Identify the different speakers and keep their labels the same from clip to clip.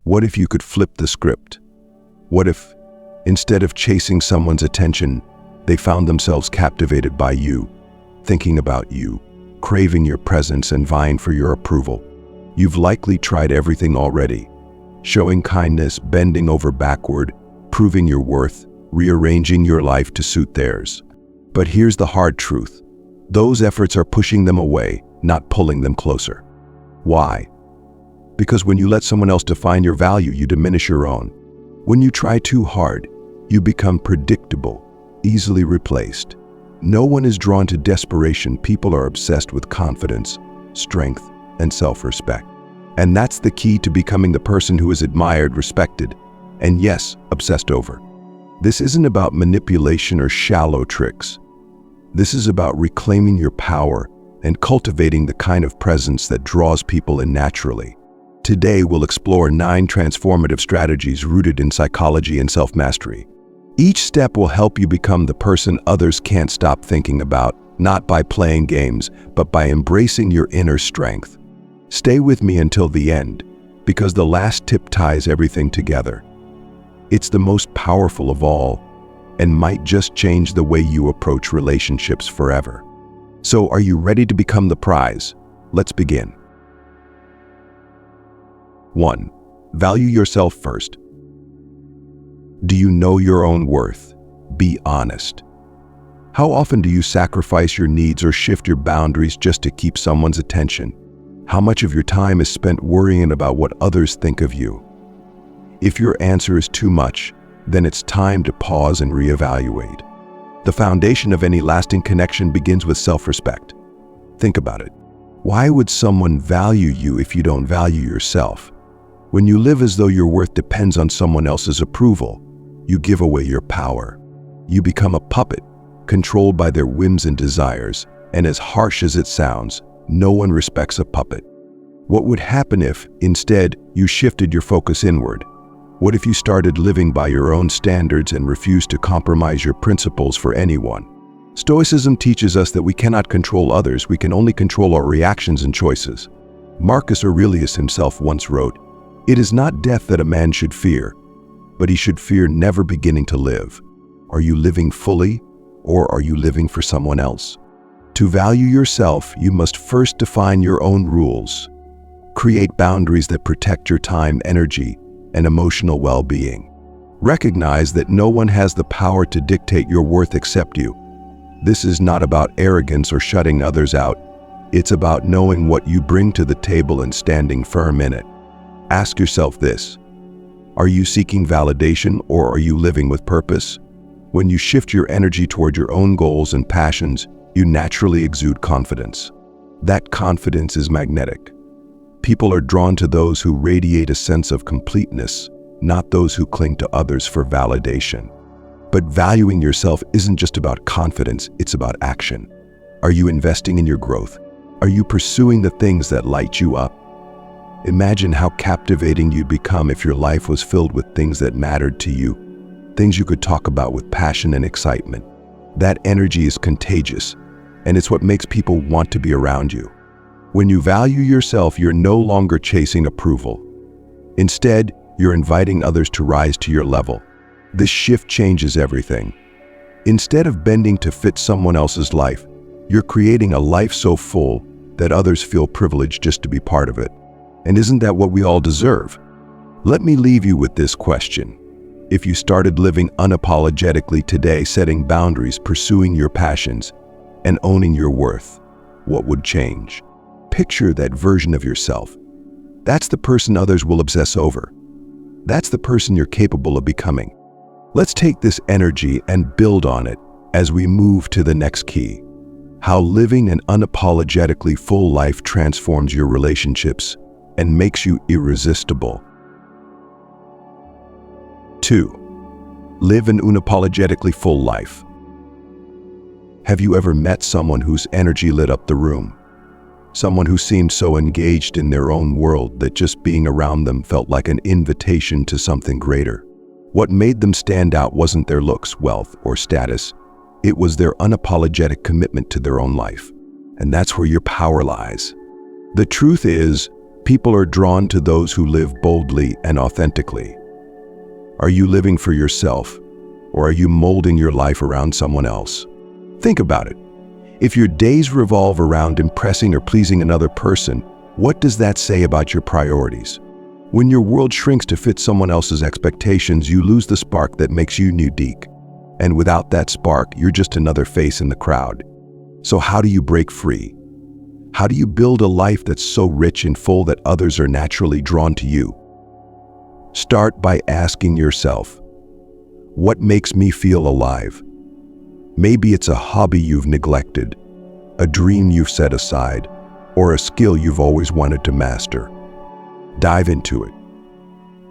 Speaker 1: What if you could flip the script? What if, instead of chasing someone's attention, they found themselves captivated by you, thinking about you, craving your presence and vying for your approval? You've likely tried everything already. Showing kindness, bending over backward, proving your worth, rearranging your life to suit theirs. But here's the hard truth. Those efforts are pushing them away, not pulling them closer. Why? Because when you let someone else define your value, you diminish your own. When you try too hard, you become predictable, easily replaced. No one is drawn to desperation. People are obsessed with confidence, strength, and self-respect. And that's the key to becoming the person who is admired, respected, and yes, obsessed over. This isn't about manipulation or shallow tricks. This is about reclaiming your power and cultivating the kind of presence that draws people in naturally. Today, we'll explore 9 transformative strategies rooted in psychology and self-mastery. Each step will help you become the person others can't stop thinking about, not by playing games, but by embracing your inner strength. Stay with me until the end, because the last tip ties everything together. It's the most powerful of all, and might just change the way you approach relationships forever. So, are you ready to become the prize? Let's begin. 1. Value yourself first. Do you know your own worth? Be honest. How often do you sacrifice your needs or shift your boundaries just to keep someone's attention? How much of your time is spent worrying about what others think of you? If your answer is too much, then it's time to pause and reevaluate. The foundation of any lasting connection begins with self-respect. Think about it. Why would someone value you if you don't value yourself? When you live as though your worth depends on someone else's approval, you give away your power. You become a puppet, controlled by their whims and desires, and as harsh as it sounds, no one respects a puppet. What would happen if, instead, you shifted your focus inward? What if you started living by your own standards and refused to compromise your principles for anyone? Stoicism teaches us that we cannot control others, we can only control our reactions and choices. Marcus Aurelius himself once wrote, "It is not death that a man should fear, but he should fear never beginning to live." Are you living fully, or are you living for someone else? To value yourself, you must first define your own rules. Create boundaries that protect your time, energy, and emotional well-being. Recognize that no one has the power to dictate your worth except you. This is not about arrogance or shutting others out. It's about knowing what you bring to the table and standing firm in it. Ask yourself this: are you seeking validation, or are you living with purpose? When you shift your energy toward your own goals and passions, you naturally exude confidence. That confidence is magnetic. People are drawn to those who radiate a sense of completeness, not those who cling to others for validation. But valuing yourself isn't just about confidence, it's about action. Are you investing in your growth? Are you pursuing the things that light you up? Imagine how captivating you'd become if your life was filled with things that mattered to you, things you could talk about with passion and excitement. That energy is contagious, and it's what makes people want to be around you. When you value yourself, you're no longer chasing approval. Instead, you're inviting others to rise to your level. This shift changes everything. Instead of bending to fit someone else's life, you're creating a life so full that others feel privileged just to be part of it. And isn't that what we all deserve? Let me leave you with this question. If you started living unapologetically today, setting boundaries, pursuing your passions, and owning your worth, what would change? Picture that version of yourself. That's the person others will obsess over. That's the person you're capable of becoming. Let's take this energy and build on it as we move to the next key: how living an unapologetically full life transforms your relationships and makes you irresistible. 2. Live an unapologetically full life. Have you ever met someone whose energy lit up the room? Someone who seemed so engaged in their own world that just being around them felt like an invitation to something greater. What made them stand out wasn't their looks, wealth, or status. It was their unapologetic commitment to their own life. And that's where your power lies. The truth is, People are drawn to those who live boldly and authentically. Are you living for yourself, or are you molding your life around someone else? Think about it. If your days revolve around impressing or pleasing another person, what does that say about your priorities? When your world shrinks to fit someone else's expectations, you lose the spark that makes you unique. And without that spark, you're just another face in the crowd. So how do you break free? How do you build a life that's so rich and full that others are naturally drawn to you? Start by asking yourself, what makes me feel alive? Maybe it's a hobby you've neglected, a dream you've set aside, or a skill you've always wanted to master. Dive into it.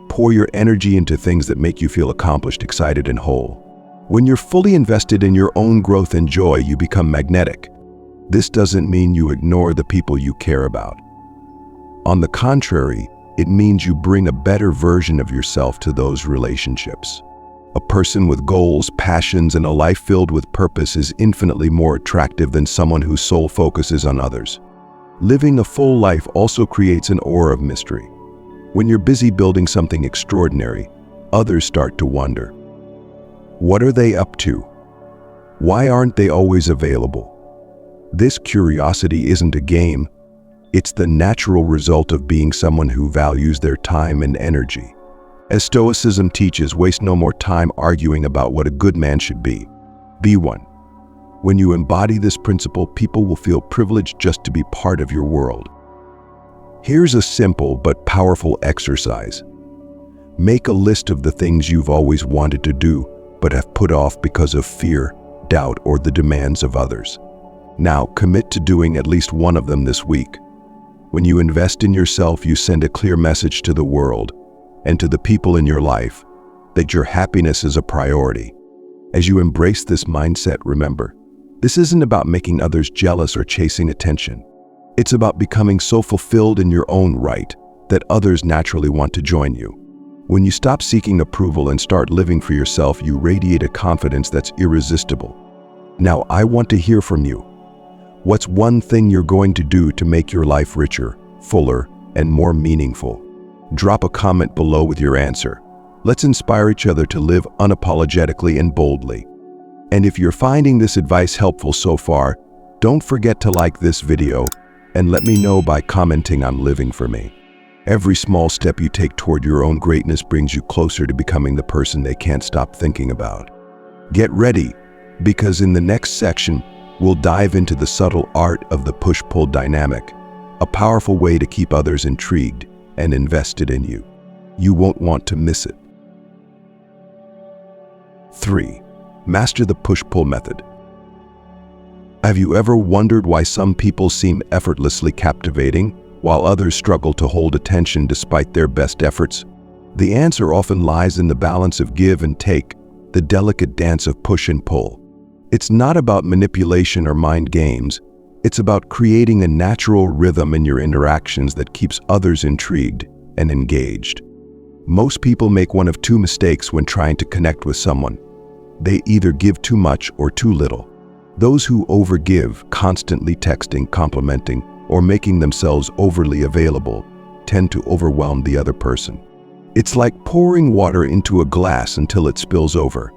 Speaker 1: Pour your energy into things that make you feel accomplished, excited, and whole. When you're fully invested in your own growth and joy, you become magnetic. This doesn't mean you ignore the people you care about. On the contrary, it means you bring a better version of yourself to those relationships. A person with goals, passions, and a life filled with purpose is infinitely more attractive than someone whose sole focus is on others. Living a full life also creates an aura of mystery. When you're busy building something extraordinary, others start to wonder. What are they up to? Why aren't they always available? This curiosity isn't a game. It's the natural result of being someone who values their time and energy. As Stoicism teaches, waste no more time arguing about what a good man should be. Be one. When you embody this principle, people will feel privileged just to be part of your world. Here's a simple but powerful exercise. Make a list of the things you've always wanted to do, but have put off because of fear, doubt, or the demands of others. Now, commit to doing at least one of them this week. When you invest in yourself, you send a clear message to the world and to the people in your life that your happiness is a priority. As you embrace this mindset, remember, this isn't about making others jealous or chasing attention. It's about becoming so fulfilled in your own right that others naturally want to join you. When you stop seeking approval and start living for yourself, you radiate a confidence that's irresistible. Now, I want to hear from you. What's one thing you're going to do to make your life richer, fuller, and more meaningful? Drop a comment below with your answer. Let's inspire each other to live unapologetically and boldly. And if you're finding this advice helpful so far, don't forget to like this video and let me know by commenting on Living for Me. Every small step you take toward your own greatness brings you closer to becoming the person they can't stop thinking about. Get ready, because in the next section, we'll dive into the subtle art of the push-pull dynamic, a powerful way to keep others intrigued and invested in you. You won't want to miss it. 3. Master the push-pull method. Have you ever wondered why some people seem effortlessly captivating, while others struggle to hold attention despite their best efforts? The answer often lies in the balance of give and take, the delicate dance of push and pull. It's not about manipulation or mind games. It's about creating a natural rhythm in your interactions that keeps others intrigued and engaged. Most people make one of two mistakes when trying to connect with someone. They either give too much or too little. Those who overgive, constantly texting, complimenting, or making themselves overly available, tend to overwhelm the other person. It's like pouring water into a glass until it spills over.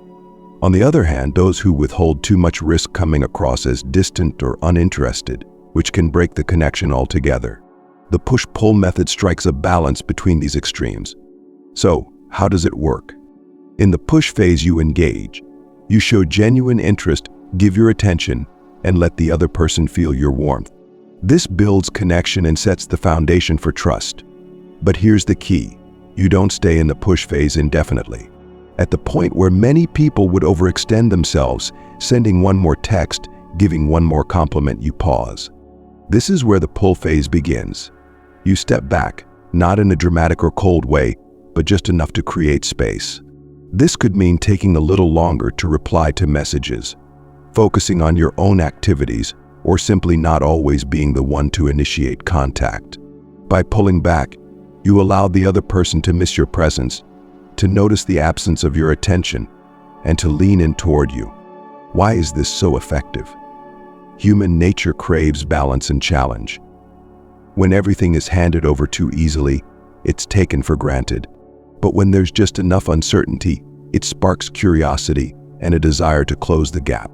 Speaker 1: On the other hand, those who withhold too much risk coming across as distant or uninterested, which can break the connection altogether. The push-pull method strikes a balance between these extremes. So, how does it work? In the push phase, you engage. You show genuine interest, give your attention, and let the other person feel your warmth. This builds connection and sets the foundation for trust. But here's the key. You don't stay in the push phase indefinitely. At the point where many people would overextend themselves, sending one more text, giving one more compliment, you pause. This is where the pull phase begins. You step back, not in a dramatic or cold way, but just enough to create space. This could mean taking a little longer to reply to messages, focusing on your own activities, or simply not always being the one to initiate contact. By pulling back, you allow the other person to miss your presence, to notice the absence of your attention, and to lean in toward you. Why is this so effective? Human nature craves balance and challenge. When everything is handed over too easily, it's taken for granted. But when there's just enough uncertainty, it sparks curiosity and a desire to close the gap.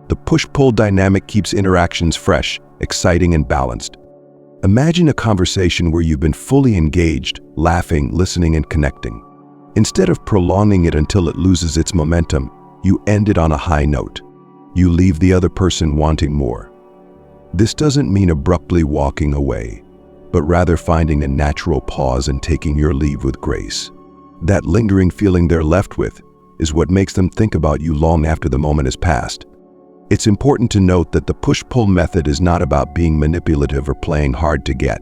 Speaker 1: The push-pull dynamic keeps interactions fresh, exciting, and balanced. Imagine a conversation where you've been fully engaged, laughing, listening, and connecting. Instead of prolonging it until it loses its momentum, you end it on a high note. You leave the other person wanting more. This doesn't mean abruptly walking away, but rather finding a natural pause and taking your leave with grace. That lingering feeling they're left with is what makes them think about you long after the moment has passed. It's important to note that the push-pull method is not about being manipulative or playing hard to get.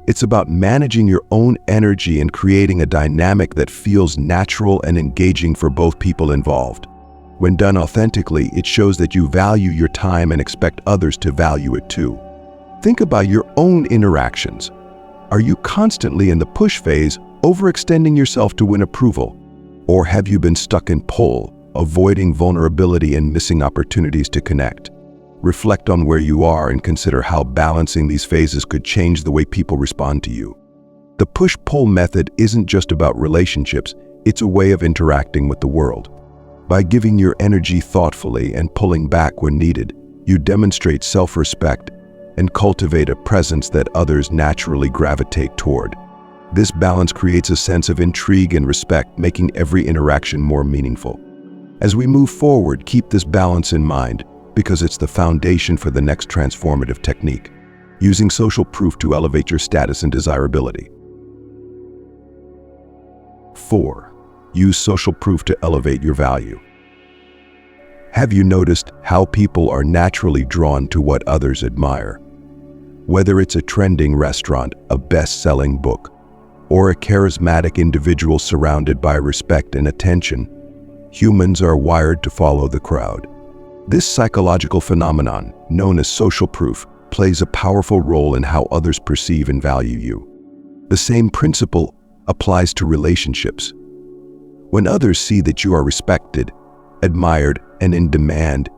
Speaker 1: It's about managing your own energy and creating a dynamic that feels natural and engaging for both people involved. When done authentically, it shows that you value your time and expect others to value it too. Think about your own interactions. Are you constantly in the push phase, overextending yourself to win approval? Or have you been stuck in pull, avoiding vulnerability and missing opportunities to connect? Reflect on where you are and consider how balancing these phases could change the way people respond to you. The push-pull method isn't just about relationships, it's a way of interacting with the world. By giving your energy thoughtfully and pulling back when needed, you demonstrate self-respect and cultivate a presence that others naturally gravitate toward. This balance creates a sense of intrigue and respect, making every interaction more meaningful. As we move forward, keep this balance in mind, because it's the foundation for the next transformative technique, using social proof to elevate your status and desirability. 4. Use social proof to elevate your value. Have you noticed how people are naturally drawn to what others admire? Whether it's a trending restaurant, a best-selling book, or a charismatic individual surrounded by respect and attention, humans are wired to follow the crowd. This psychological phenomenon, known as social proof, plays a powerful role in how others perceive and value you. The same principle applies to relationships. When others see that you are respected, admired, and in demand,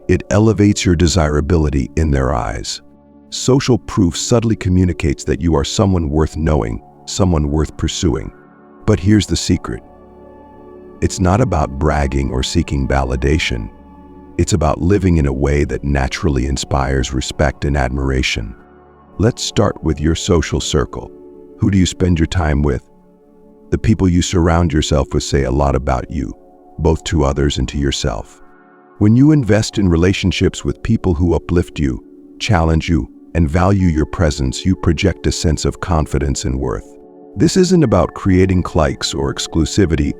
Speaker 1: it elevates your desirability in their eyes. Social proof subtly communicates that you are someone worth knowing, someone worth pursuing. But here's the secret. It's not about bragging or seeking validation. It's about living in a way that naturally inspires respect and admiration. Let's start with your social circle. Who do you spend your time with? The people you surround yourself with say a lot about you, both to others and to yourself. When you invest in relationships with people who uplift you, challenge you, and value your presence, you project a sense of confidence and worth. This isn't about creating cliques or exclusivity.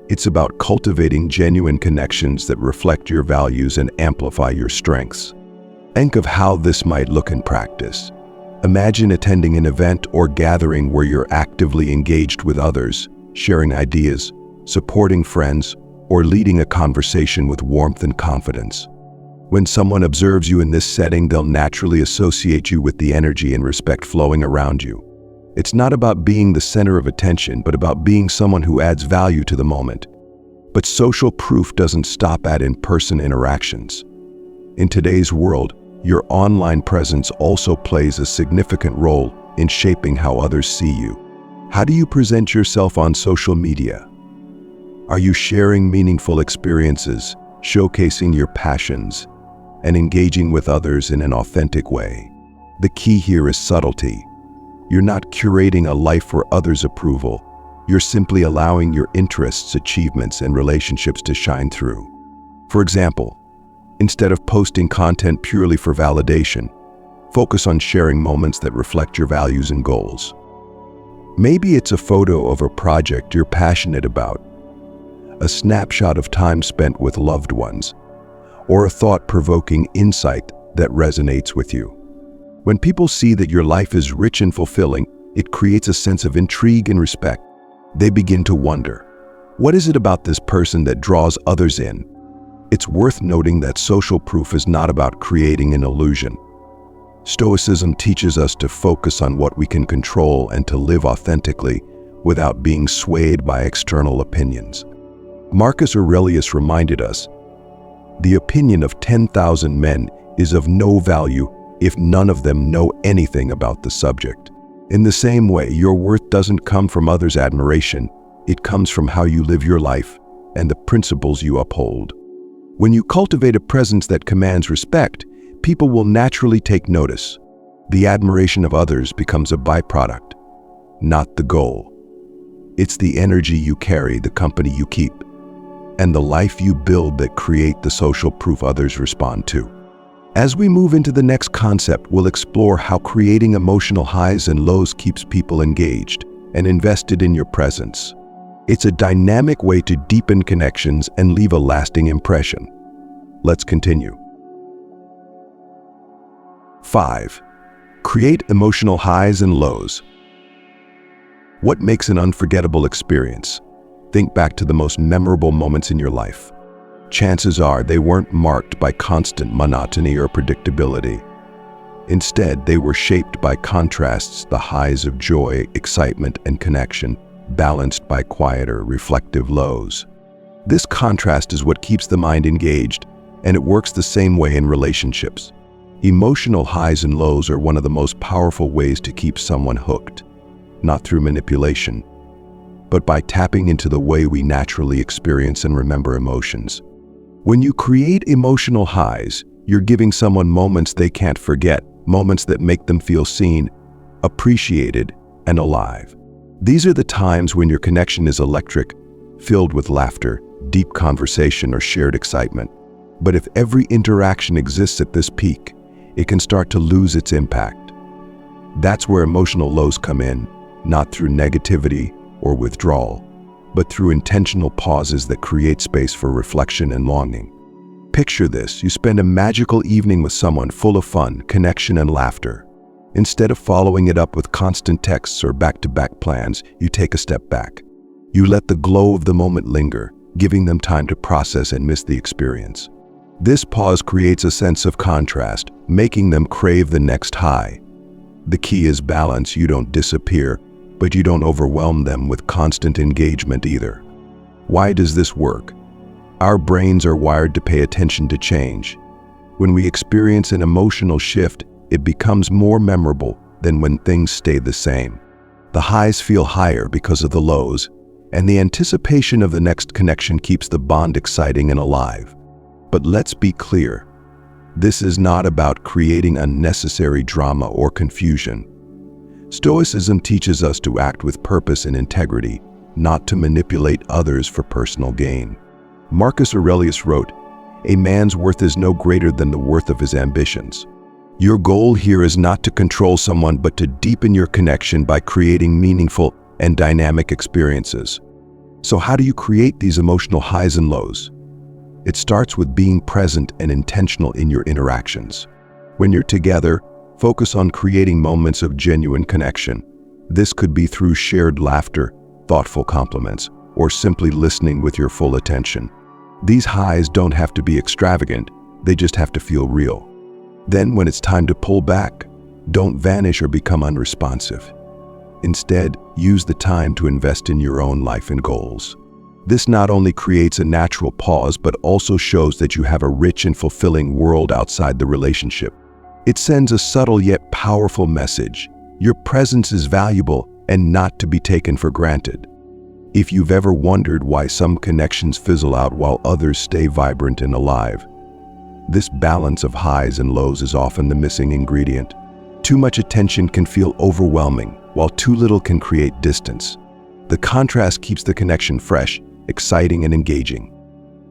Speaker 1: It's about cultivating genuine connections that reflect your values and amplify your strengths. Think of how this might look in practice. Imagine attending an event or gathering where you're actively engaged with others, sharing ideas, supporting friends, or leading a conversation with warmth and confidence. When someone observes you in this setting, they'll naturally associate you with the energy and respect flowing around you. It's not about being the center of attention, but about being someone who adds value to the moment. But social proof doesn't stop at in-person interactions. In today's world, your online presence also plays a significant role in shaping how others see you. How do you present yourself on social media? Are you sharing meaningful experiences, showcasing your passions, and engaging with others in an authentic way? The key here is subtlety. You're not curating a life for others' approval. You're simply allowing your interests, achievements, and relationships to shine through. For example, instead of posting content purely for validation, focus on sharing moments that reflect your values and goals. Maybe it's a photo of a project you're passionate about, a snapshot of time spent with loved ones, or a thought-provoking insight that resonates with you. When people see that your life is rich and fulfilling, it creates a sense of intrigue and respect. They begin to wonder, what is it about this person that draws others in? It's worth noting that social proof is not about creating an illusion. Stoicism teaches us to focus on what we can control and to live authentically without being swayed by external opinions. Marcus Aurelius reminded us, "The opinion of 10,000 men is of no value if none of them know anything about the subject. In the same way, your worth doesn't come from others' admiration. It comes from how you live your life and the principles you uphold. When you cultivate a presence that commands respect, people will naturally take notice. The admiration of others becomes a byproduct, not the goal. It's the energy you carry, the company you keep, and the life you build that create the social proof others respond to. As we move into the next concept, we'll explore how creating emotional highs and lows keeps people engaged and invested in your presence. It's a dynamic way to deepen connections and leave a lasting impression. Let's continue. 5. Create emotional highs and lows. What makes an unforgettable experience? Think back to the most memorable moments in your life. Chances are they weren't marked by constant monotony or predictability. Instead, they were shaped by contrasts, the highs of joy, excitement, and connection, balanced by quieter, reflective lows. This contrast is what keeps the mind engaged, and it works the same way in relationships. Emotional highs and lows are one of the most powerful ways to keep someone hooked, not through manipulation, but by tapping into the way we naturally experience and remember emotions. When you create emotional highs, you're giving someone moments they can't forget, moments that make them feel seen, appreciated, and alive. These are the times when your connection is electric, filled with laughter, deep conversation, or shared excitement. But if every interaction exists at this peak, it can start to lose its impact. That's where emotional lows come in, not through negativity or withdrawal, but through intentional pauses that create space for reflection and longing. Picture this: you spend a magical evening with someone full of fun, connection, and laughter. Instead of following it up with constant texts or back-to-back plans, you take a step back. You let the glow of the moment linger, giving them time to process and miss the experience. This pause creates a sense of contrast, making them crave the next high. The key is balance. You don't disappear, but you don't overwhelm them with constant engagement either. Why does this work? Our brains are wired to pay attention to change. When we experience an emotional shift, it becomes more memorable than when things stay the same. The highs feel higher because of the lows, and the anticipation of the next connection keeps the bond exciting and alive. But let's be clear, this is not about creating unnecessary drama or confusion. Stoicism teaches us to act with purpose and integrity, not to manipulate others for personal gain. Marcus Aurelius wrote, "A man's worth is no greater than the worth of his ambitions." Your goal here is not to control someone, but to deepen your connection by creating meaningful and dynamic experiences. So how do you create these emotional highs and lows? It starts with being present and intentional in your interactions. When you're together, focus on creating moments of genuine connection. This could be through shared laughter, thoughtful compliments, or simply listening with your full attention. These highs don't have to be extravagant, they just have to feel real. Then, when it's time to pull back, don't vanish or become unresponsive. Instead, use the time to invest in your own life and goals. This not only creates a natural pause, but also shows that you have a rich and fulfilling world outside the relationship. It sends a subtle yet powerful message. Your presence is valuable and not to be taken for granted. If you've ever wondered why some connections fizzle out while others stay vibrant and alive, this balance of highs and lows is often the missing ingredient. Too much attention can feel overwhelming, while too little can create distance. The contrast keeps the connection fresh, exciting, and engaging.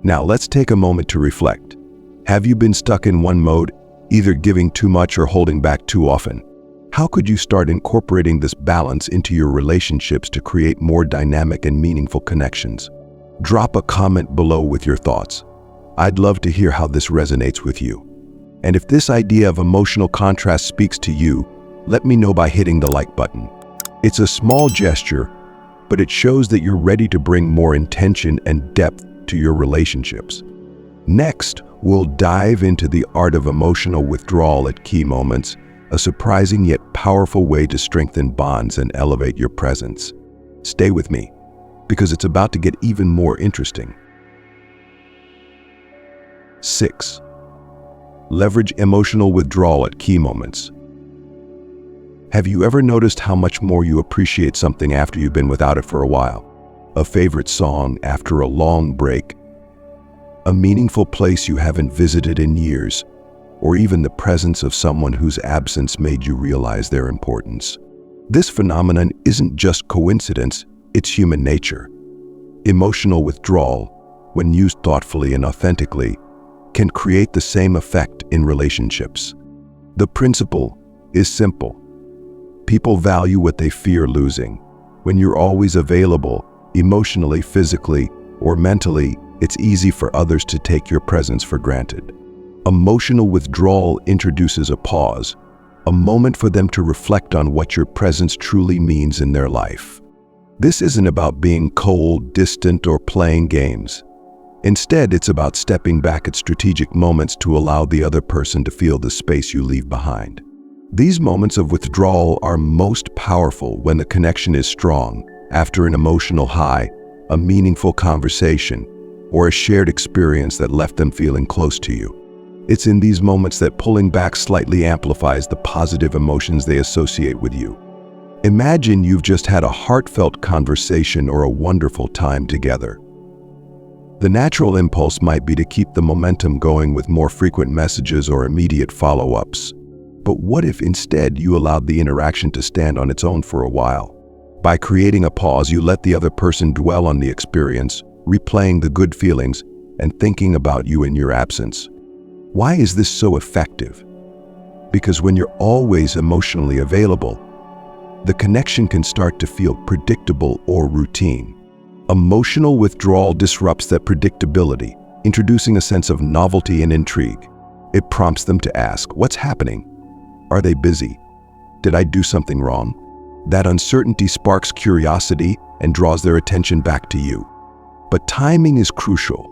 Speaker 1: Now let's take a moment to reflect. Have you been stuck in one mode, either giving too much or holding back too often? How could you start incorporating this balance into your relationships to create more dynamic and meaningful connections? Drop a comment below with your thoughts. I'd love to hear how this resonates with you. And if this idea of emotional contrast speaks to you, let me know by hitting the like button. It's a small gesture, but it shows that you're ready to bring more intention and depth to your relationships. Next, we'll dive into the art of emotional withdrawal at key moments, a surprising yet powerful way to strengthen bonds and elevate your presence. Stay with me, because it's about to get even more interesting. 6. Leverage emotional withdrawal at key moments. Have you ever noticed how much more you appreciate something after you've been without it for a while? A favorite song after a long break, a meaningful place you haven't visited in years, or even the presence of someone whose absence made you realize their importance. This phenomenon isn't just coincidence, it's human nature. Emotional withdrawal, when used thoughtfully and authentically, can create the same effect in relationships. The principle is simple. People value what they fear losing. When you're always available, emotionally, physically, or mentally, it's easy for others to take your presence for granted. Emotional withdrawal introduces a pause, a moment for them to reflect on what your presence truly means in their life. This isn't about being cold, distant, or playing games. Instead, it's about stepping back at strategic moments to allow the other person to feel the space you leave behind. These moments of withdrawal are most powerful when the connection is strong, after an emotional high, a meaningful conversation, or a shared experience that left them feeling close to you. It's in these moments that pulling back slightly amplifies the positive emotions they associate with you. Imagine you've just had a heartfelt conversation or a wonderful time together. The natural impulse might be to keep the momentum going with more frequent messages or immediate follow-ups. But what if instead you allowed the interaction to stand on its own for a while? By creating a pause, you let the other person dwell on the experience, replaying the good feelings and thinking about you in your absence. Why is this so effective? Because when you're always emotionally available, the connection can start to feel predictable or routine. Emotional withdrawal disrupts that predictability, introducing a sense of novelty and intrigue. It prompts them to ask, "What's happening? Are they busy? Did I do something wrong?" That uncertainty sparks curiosity and draws their attention back to you. But timing is crucial.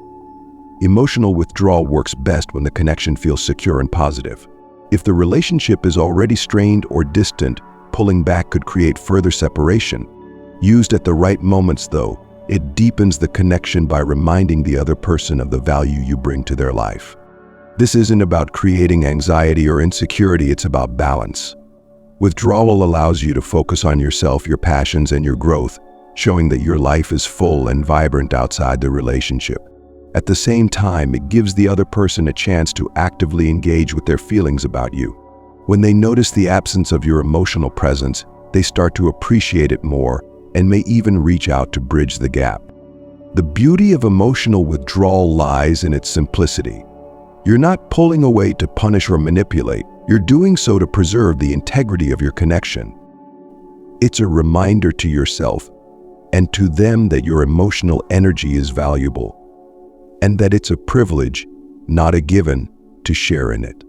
Speaker 1: Emotional withdrawal works best when the connection feels secure and positive. If the relationship is already strained or distant, pulling back could create further separation. Used at the right moments, though, it deepens the connection by reminding the other person of the value you bring to their life. This isn't about creating anxiety or insecurity, it's about balance. Withdrawal allows you to focus on yourself, your passions, and your growth, showing that your life is full and vibrant outside the relationship. At the same time, it gives the other person a chance to actively engage with their feelings about you. When they notice the absence of your emotional presence, they start to appreciate it more and may even reach out to bridge the gap. The beauty of emotional withdrawal lies in its simplicity. You're not pulling away to punish or manipulate. You're doing so to preserve the integrity of your connection. It's a reminder to yourself and to them that your emotional energy is valuable, and that it's a privilege, not a given, to share in it.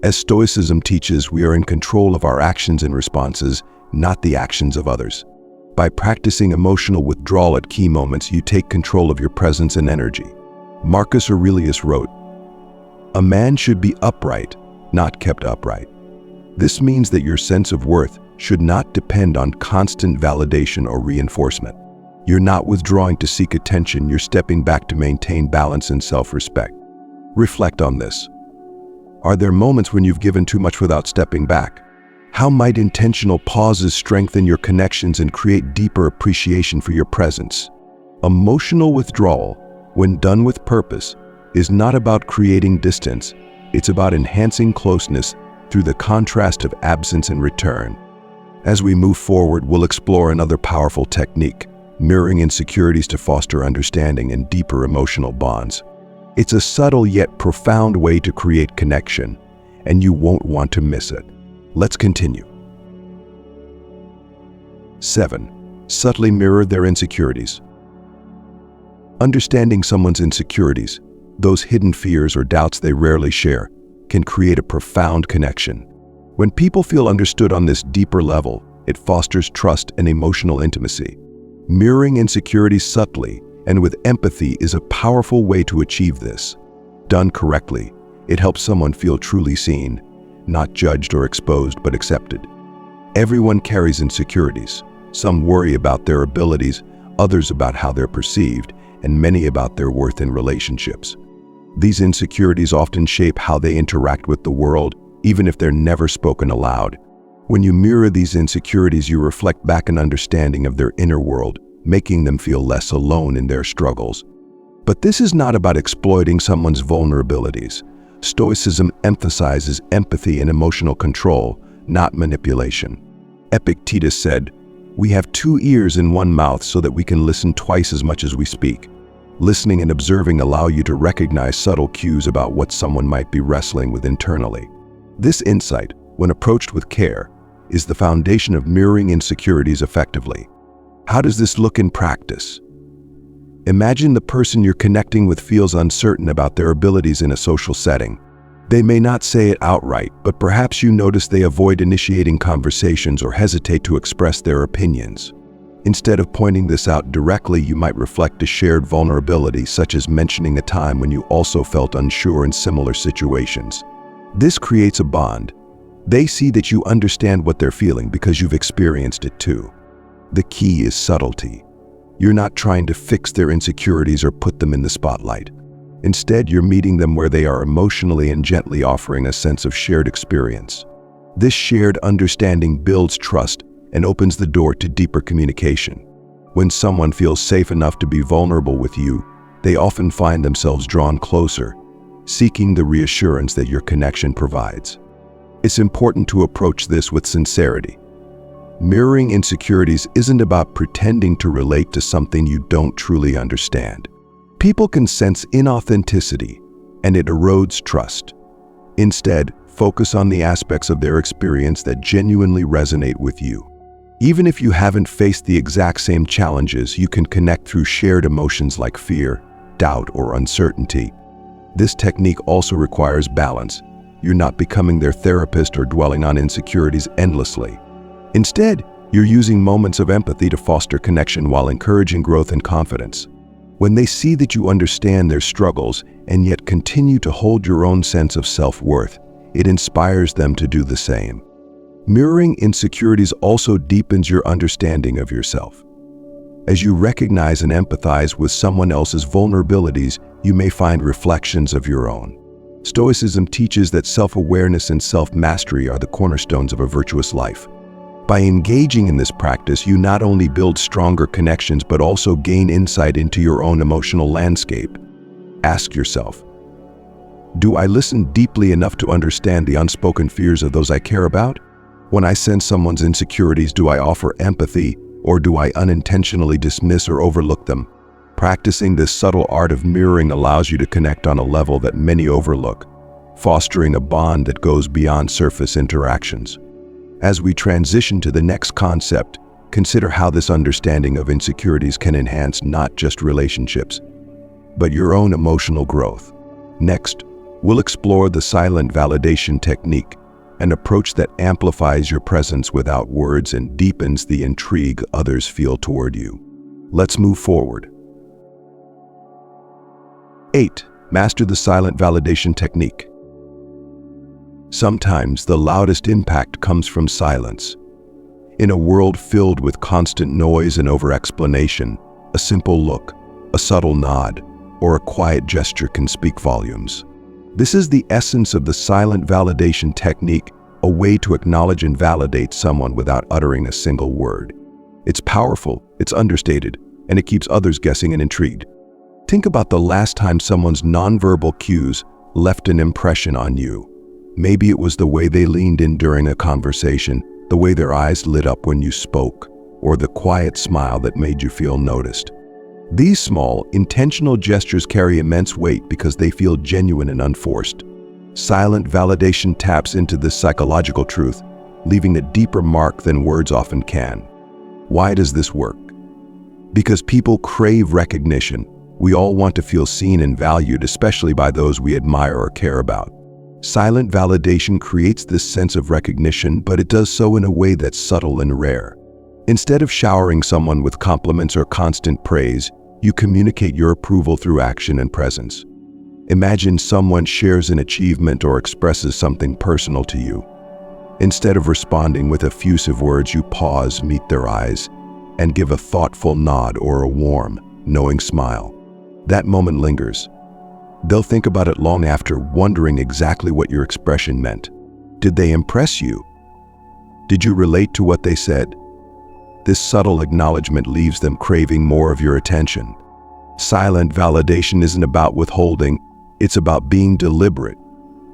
Speaker 1: As Stoicism teaches, we are in control of our actions and responses, not the actions of others. By practicing emotional withdrawal at key moments, you take control of your presence and energy. Marcus Aurelius wrote, "A man should be upright, not kept upright." This means that your sense of worth should not depend on constant validation or reinforcement. You're not withdrawing to seek attention, you're stepping back to maintain balance and self-respect. Reflect on this. Are there moments when you've given too much without stepping back? How might intentional pauses strengthen your connections and create deeper appreciation for your presence? Emotional withdrawal, when done with purpose, is not about creating distance. It's about enhancing closeness through the contrast of absence and return. As we move forward, we'll explore another powerful technique, mirroring insecurities to foster understanding and deeper emotional bonds. It's a subtle yet profound way to create connection, and you won't want to miss it. Let's continue. 7. Subtly mirror their insecurities. Understanding someone's insecurities, those hidden fears or doubts they rarely share, can create a profound connection. When people feel understood on this deeper level, it fosters trust and emotional intimacy. Mirroring insecurities subtly and with empathy is a powerful way to achieve this. Done correctly, it helps someone feel truly seen, not judged or exposed, but accepted. Everyone carries insecurities. Some worry about their abilities, others about how they're perceived, and many about their worth in relationships. These insecurities often shape how they interact with the world, even if they're never spoken aloud. When you mirror these insecurities, you reflect back an understanding of their inner world, making them feel less alone in their struggles. But this is not about exploiting someone's vulnerabilities. Stoicism emphasizes empathy and emotional control, not manipulation. Epictetus said, "We have 2 ears and 1 mouth so that we can listen twice as much as we speak." Listening and observing allow you to recognize subtle cues about what someone might be wrestling with internally. This insight, when approached with care, is the foundation of mirroring insecurities effectively. How does this look in practice? Imagine the person you're connecting with feels uncertain about their abilities in a social setting. They may not say it outright, but perhaps you notice they avoid initiating conversations or hesitate to express their opinions. Instead of pointing this out directly, you might reflect a shared vulnerability, such as mentioning a time when you also felt unsure in similar situations. This creates a bond. They see that you understand what they're feeling because you've experienced it too. The key is subtlety. You're not trying to fix their insecurities or put them in the spotlight. Instead, you're meeting them where they are emotionally and gently offering a sense of shared experience. This shared understanding builds trust and opens the door to deeper communication. When someone feels safe enough to be vulnerable with you, they often find themselves drawn closer, seeking the reassurance that your connection provides. It's important to approach this with sincerity. Mirroring insecurities isn't about pretending to relate to something you don't truly understand. People can sense inauthenticity, and it erodes trust. Instead, focus on the aspects of their experience that genuinely resonate with you. Even if you haven't faced the exact same challenges, you can connect through shared emotions like fear, doubt, or uncertainty. This technique also requires balance. You're not becoming their therapist or dwelling on insecurities endlessly. Instead, you're using moments of empathy to foster connection while encouraging growth and confidence. When they see that you understand their struggles and yet continue to hold your own sense of self-worth, it inspires them to do the same. Mirroring insecurities also deepens your understanding of yourself. As you recognize and empathize with someone else's vulnerabilities, you may find reflections of your own. Stoicism teaches that self-awareness and self-mastery are the cornerstones of a virtuous life. By engaging in this practice, you not only build stronger connections but also gain insight into your own emotional landscape. Ask yourself, do I listen deeply enough to understand the unspoken fears of those I care about? When I sense someone's insecurities, do I offer empathy, or do I unintentionally dismiss or overlook them? Practicing this subtle art of mirroring allows you to connect on a level that many overlook, fostering a bond that goes beyond surface interactions. As we transition to the next concept, consider how this understanding of insecurities can enhance not just relationships, but your own emotional growth. Next, we'll explore the silent validation technique, an approach that amplifies your presence without words and deepens the intrigue others feel toward you. Let's move forward. 8. Master the silent validation technique. Sometimes the loudest impact comes from silence. In a world filled with constant noise and over-explanation, a simple look, a subtle nod, or a quiet gesture can speak volumes. This is the essence of the silent validation technique, a way to acknowledge and validate someone without uttering a single word. It's powerful, it's understated, and it keeps others guessing and intrigued. Think about the last time someone's nonverbal cues left an impression on you. Maybe it was the way they leaned in during a conversation, the way their eyes lit up when you spoke, or the quiet smile that made you feel noticed. These small, intentional gestures carry immense weight because they feel genuine and unforced. Silent validation taps into this psychological truth, leaving a deeper mark than words often can. Why does this work? Because people crave recognition. We all want to feel seen and valued, especially by those we admire or care about. Silent validation creates this sense of recognition, but it does so in a way that's subtle and rare. Instead of showering someone with compliments or constant praise, you communicate your approval through action and presence. Imagine someone shares an achievement or expresses something personal to you. Instead of responding with effusive words, you pause, meet their eyes, and give a thoughtful nod or a warm, knowing smile. That moment lingers. They'll think about it long after, wondering exactly what your expression meant. Did they impress you? Did you relate to what they said? This subtle acknowledgement leaves them craving more of your attention. Silent validation isn't about withholding, it's about being deliberate.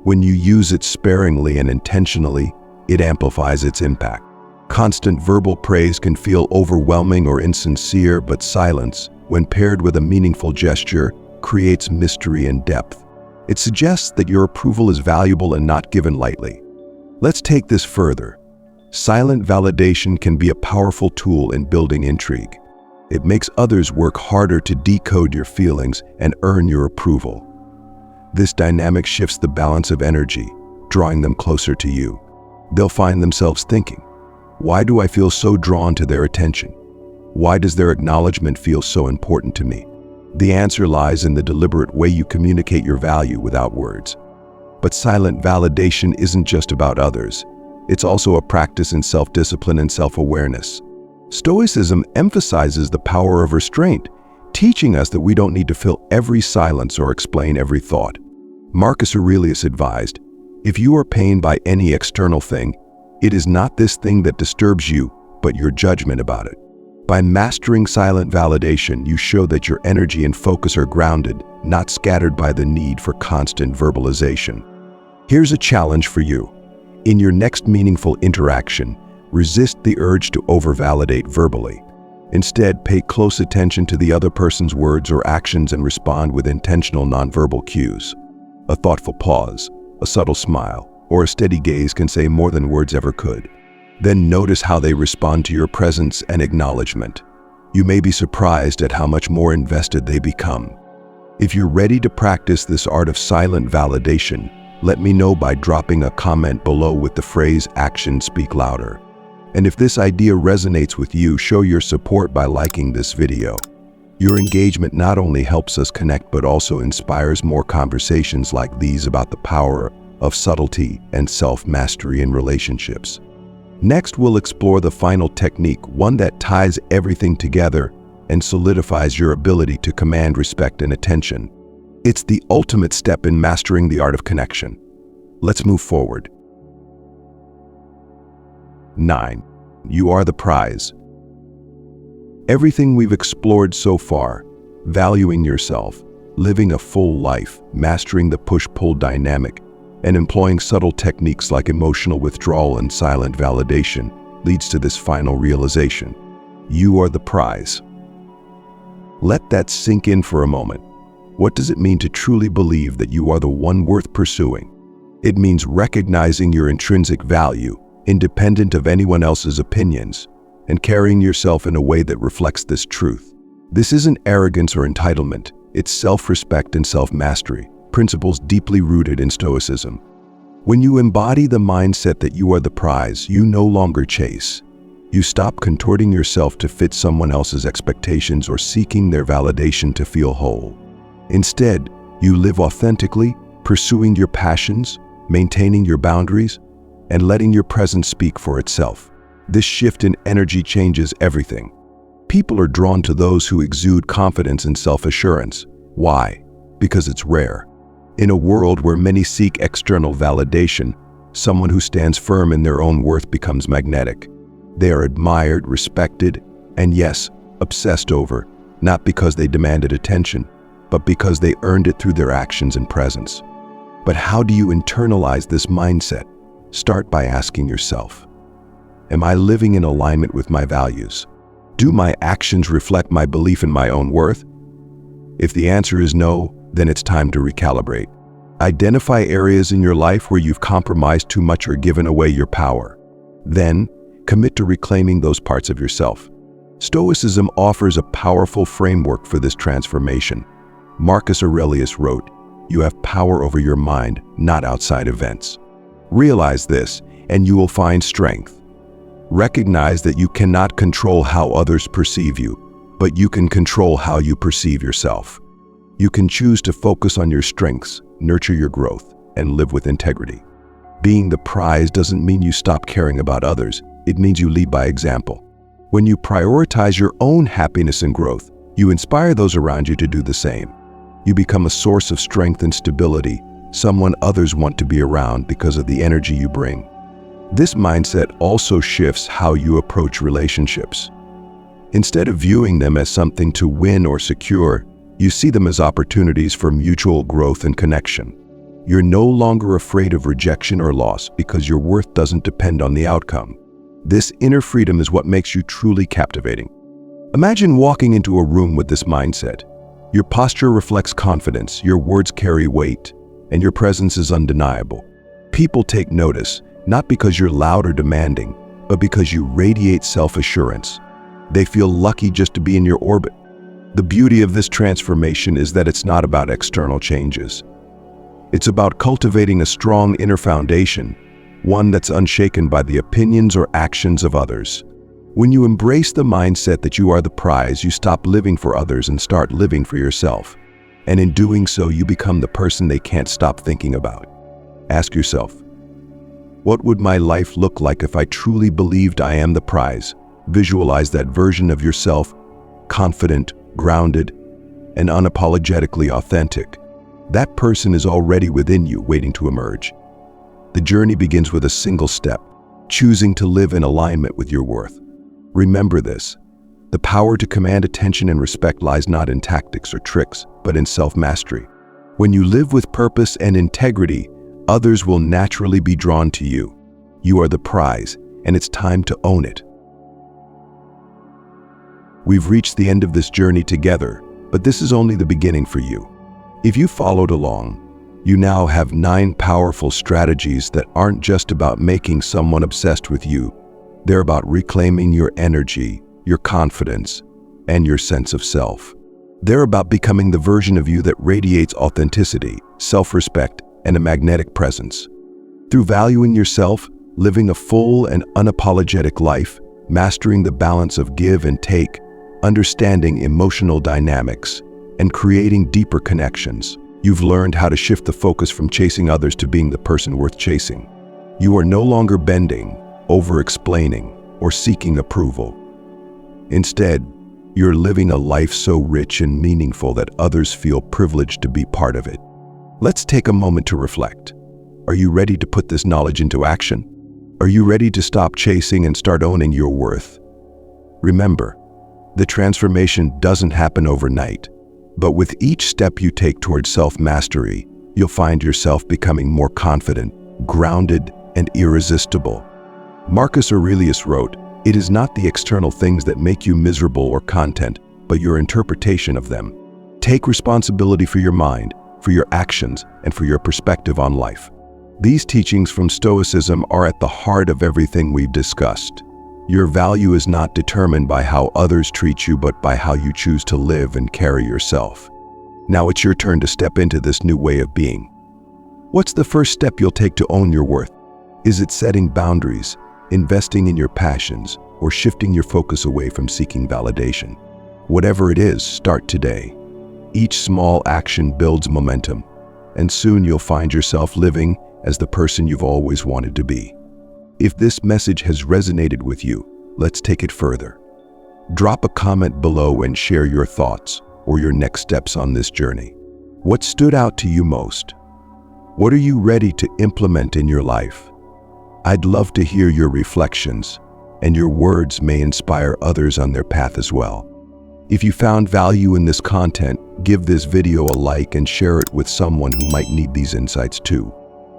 Speaker 1: When you use it sparingly and intentionally, it amplifies its impact. Constant verbal praise can feel overwhelming or insincere, but silence, when paired with a meaningful gesture, creates mystery and depth. It suggests that your approval is valuable and not given lightly. Let's take this further. Silent validation can be a powerful tool in building intrigue. It makes others work harder to decode your feelings and earn your approval. This dynamic shifts the balance of energy, drawing them closer to you. They'll find themselves thinking, why do I feel so drawn to their attention? Why does their acknowledgement feel so important to me? The answer lies in the deliberate way you communicate your value without words. But silent validation isn't just about others. It's also a practice in self-discipline and self-awareness. Stoicism emphasizes the power of restraint, teaching us that we don't need to fill every silence or explain every thought. Marcus Aurelius advised, if you are pained by any external thing, it is not this thing that disturbs you, but your judgment about it. By mastering silent validation, you show that your energy and focus are grounded, not scattered by the need for constant verbalization. Here's a challenge for you. In your next meaningful interaction, resist the urge to over-validate verbally. Instead, pay close attention to the other person's words or actions and respond with intentional nonverbal cues. A thoughtful pause, a subtle smile, or a steady gaze can say more than words ever could. Then notice how they respond to your presence and acknowledgement. You may be surprised at how much more invested they become. If you're ready to practice this art of silent validation, let me know by dropping a comment below with the phrase "actions speak louder." And if this idea resonates with you, show your support by liking this video. Your engagement not only helps us connect, but also inspires more conversations like these about the power of subtlety and self-mastery in relationships. Next, we'll explore the final technique, one that ties everything together and solidifies your ability to command respect and attention. It's the ultimate step in mastering the art of connection. Let's move forward. 9. You are the prize. Everything we've explored so far, valuing yourself, living a full life, mastering the push-pull dynamic, and employing subtle techniques like emotional withdrawal and silent validation, leads to this final realization. You are the prize. Let that sink in for a moment. What does it mean to truly believe that you are the one worth pursuing? It means recognizing your intrinsic value, independent of anyone else's opinions, and carrying yourself in a way that reflects this truth. This isn't arrogance or entitlement, it's self-respect and self-mastery, principles deeply rooted in Stoicism. When you embody the mindset that you are the prize, you no longer chase. You stop contorting yourself to fit someone else's expectations or seeking their validation to feel whole. Instead, you live authentically, pursuing your passions, maintaining your boundaries, and letting your presence speak for itself. This shift in energy changes everything. People are drawn to those who exude confidence and self-assurance. Why? Because it's rare. In a world where many seek external validation, someone who stands firm in their own worth becomes magnetic. They are admired, respected, and yes, obsessed over, not because they demanded attention, but because they earned it through their actions and presence. But how do you internalize this mindset? Start by asking yourself, am I living in alignment with my values? Do my actions reflect my belief in my own worth? If the answer is no, then it's time to recalibrate. Identify areas in your life where you've compromised too much or given away your power. Then, commit to reclaiming those parts of yourself. Stoicism offers a powerful framework for this transformation. Marcus Aurelius wrote, "You have power over your mind, not outside events." Realize this, and you will find strength. Recognize that you cannot control how others perceive you, but you can control how you perceive yourself. You can choose to focus on your strengths, nurture your growth, and live with integrity. Being the prize doesn't mean you stop caring about others. It means you lead by example. When you prioritize your own happiness and growth, you inspire those around you to do the same. You become a source of strength and stability, someone others want to be around because of the energy you bring. This mindset also shifts how you approach relationships. Instead of viewing them as something to win or secure, you see them as opportunities for mutual growth and connection. You're no longer afraid of rejection or loss because your worth doesn't depend on the outcome. This inner freedom is what makes you truly captivating. Imagine walking into a room with this mindset. Your posture reflects confidence, your words carry weight, and your presence is undeniable. People take notice, not because you're loud or demanding, but because you radiate self-assurance. They feel lucky just to be in your orbit. The beauty of this transformation is that it's not about external changes. It's about cultivating a strong inner foundation, one that's unshaken by the opinions or actions of others. When you embrace the mindset that you are the prize, you stop living for others and start living for yourself. And in doing so, you become the person they can't stop thinking about. Ask yourself, what would my life look like if I truly believed I am the prize? Visualize that version of yourself, confident, grounded, and unapologetically authentic. That person is already within you, waiting to emerge. The journey begins with a single step, choosing to live in alignment with your worth. Remember this, the power to command attention and respect lies not in tactics or tricks, but in self-mastery. When you live with purpose and integrity, others will naturally be drawn to you. You are the prize, and it's time to own it. We've reached the end of this journey together, but this is only the beginning for you. If you followed along, you now have 9 powerful strategies that aren't just about making someone obsessed with you. They're about reclaiming your energy, your confidence, and your sense of self. They're about becoming the version of you that radiates authenticity, self-respect, and a magnetic presence. Through valuing yourself, living a full and unapologetic life, mastering the balance of give and take, understanding emotional dynamics, and creating deeper connections, you've learned how to shift the focus from chasing others to being the person worth chasing. You are no longer bending, over-explaining, or seeking approval. Instead, you're living a life so rich and meaningful that others feel privileged to be part of it. Let's take a moment to reflect. Are you ready to put this knowledge into action? Are you ready to stop chasing and start owning your worth? Remember, the transformation doesn't happen overnight, but with each step you take towards self-mastery, you'll find yourself becoming more confident, grounded, and irresistible. Marcus Aurelius wrote, "It is not the external things that make you miserable or content, but your interpretation of them." Take responsibility for your mind, for your actions, and for your perspective on life. These teachings from Stoicism are at the heart of everything we've discussed. Your value is not determined by how others treat you, but by how you choose to live and carry yourself. Now it's your turn to step into this new way of being. What's the first step you'll take to own your worth? Is it setting boundaries, investing in your passions, or shifting your focus away from seeking validation? Whatever it is, start today. Each small action builds momentum, and soon you'll find yourself living as the person you've always wanted to be. If this message has resonated with you, let's take it further. Drop a comment below and share your thoughts or your next steps on this journey. What stood out to you most? What are you ready to implement in your life? I'd love to hear your reflections, and your words may inspire others on their path as well. If you found value in this content, give this video a like and share it with someone who might need these insights too.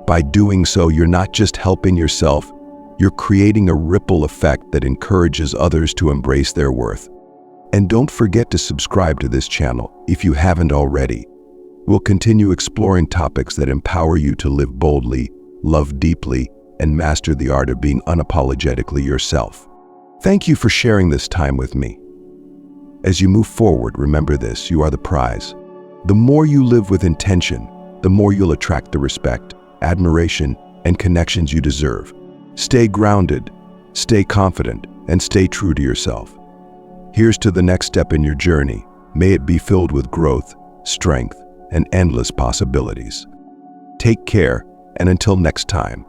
Speaker 1: By doing so, you're not just helping yourself, you're creating a ripple effect that encourages others to embrace their worth. And don't forget to subscribe to this channel if you haven't already. We'll continue exploring topics that empower you to live boldly, love deeply, and master the art of being unapologetically yourself. Thank you for sharing this time with me. As you move forward, remember this, you are the prize. The more you live with intention, the more you'll attract the respect, admiration, and connections you deserve. Stay grounded, stay confident, and stay true to yourself. Here's to the next step in your journey. May it be filled with growth, strength, and endless possibilities. Take care, and until next time,